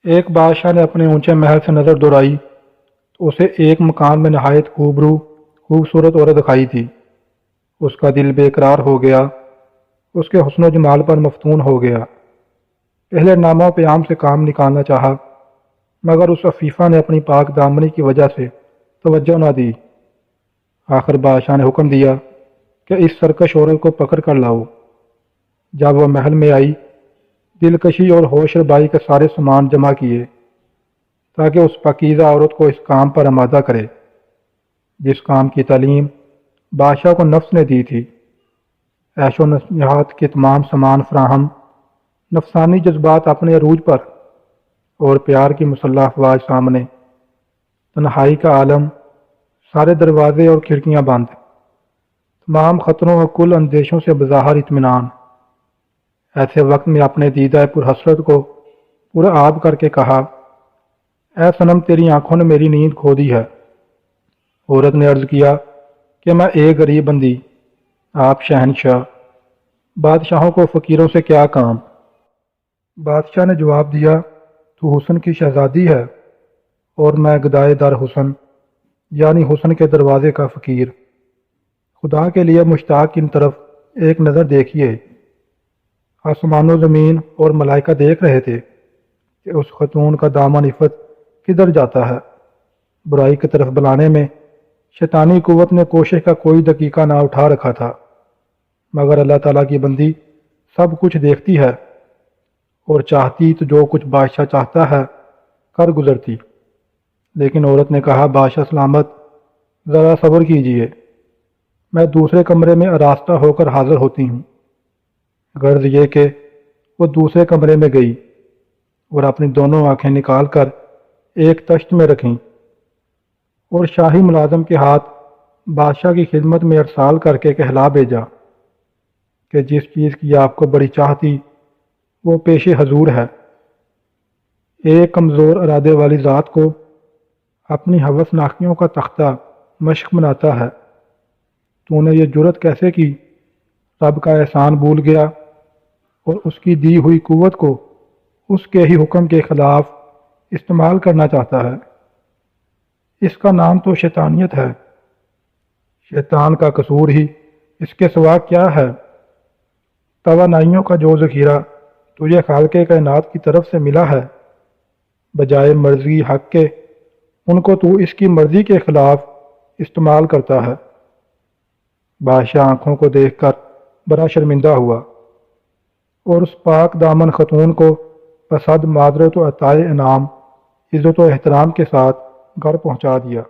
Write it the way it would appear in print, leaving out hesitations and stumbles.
ایک بادشاہ نے اپنے اونچے محل سے نظر دوڑائی تو اسے ایک مکان میں نہایت خوبصورت عورت دکھائی تھی۔ اس کا دل بے قرار ہو گیا، اس کے حسن و جمال پر مفتون ہو گیا۔ پہلے نامہ و پیام سے کام نکالنا چاہا، مگر اس عفیفہ نے اپنی پاک دامنی کی وجہ سے توجہ نہ دی۔ آخر بادشاہ نے حکم دیا کہ اس سرکش عورت کو پکڑ کر لاؤ۔ جب وہ محل میں آئی، دلکشی اور ہوش ربائی کے سارے سامان جمع کیے تاکہ اس پاکیزہ عورت کو اس کام پر آمادہ کرے جس کام کی تعلیم بادشاہ کو نفس نے دی تھی۔ عیش و نشاط کے تمام سامان فراہم، نفسانی جذبات اپنے عروج پر، اور پیار کی مسلح افواج سامنے۔ تنہائی کا عالم، سارے دروازے اور کھڑکیاں بند، تمام خطروں اور کل اندیشوں سے بظاہر اطمینان۔ ایسے وقت میں اپنے دیدہ پرحسرت کو پورا آب کر کے کہا، اے صنم، تیری آنکھوں نے میری نیند کھو دی ہے۔ عورت نے عرض کیا کہ میں ایک غریب بندی، آپ شہنشاہ، بادشاہوں کو فقیروں سے کیا کام؟ بادشاہ نے جواب دیا، تو حسن کی شہزادی ہے اور میں گدائے در حسن، یعنی حسن کے دروازے کا فقیر۔ خدا کے لیے مشتاق ان طرف ایک نظر دیکھیے۔ آسمان و زمین اور ملائکہ دیکھ رہے تھے کہ اس خاتون کا دامن عفت کدھر جاتا ہے۔ برائی کی طرف بلانے میں شیطانی قوت نے کوشش کا کوئی دقیقہ نہ اٹھا رکھا تھا، مگر اللہ تعالیٰ کی بندی سب کچھ دیکھتی ہے، اور چاہتی تو جو کچھ بادشاہ چاہتا ہے کر گزرتی۔ لیکن عورت نے کہا، بادشاہ سلامت، ذرا صبر کیجیے، میں دوسرے کمرے میں آراستہ ہو کر حاضر ہوتی ہوں۔ غرض یہ کہ وہ دوسرے کمرے میں گئی اور اپنی دونوں آنکھیں نکال کر ایک تشت میں رکھیں اور شاہی ملازم کے ہاتھ بادشاہ کی خدمت میں ارسال کر کے کہلا بھیجا کہ جس چیز کی آپ کو بڑی چاہ تھی وہ پیش حضور ہے۔ ایک کمزور ارادے والی ذات کو اپنی ہوس ناکیوں کا تختہ مشق بناتا ہے۔ تو نے یہ جرت کیسے کی؟ رب کا احسان بھول گیا اور اس کی دی ہوئی قوت کو اس کے ہی حکم کے خلاف استعمال کرنا چاہتا ہے۔ اس کا نام تو شیطانیت ہے۔ شیطان کا قصور ہی اس کے سوا کیا ہے؟ توانائیوں کا جو ذخیرہ تجھے خالق کائنات کی طرف سے ملا ہے، بجائے مرضی حق کے ان کو تو اس کی مرضی کے خلاف استعمال کرتا ہے۔ بادشاہ آنکھوں کو دیکھ کر بڑا شرمندہ ہوا اور اس پاک دامن خاتون کو بصد معذرت و عطائے انعام، عزت و احترام کے ساتھ گھر پہنچا دیا۔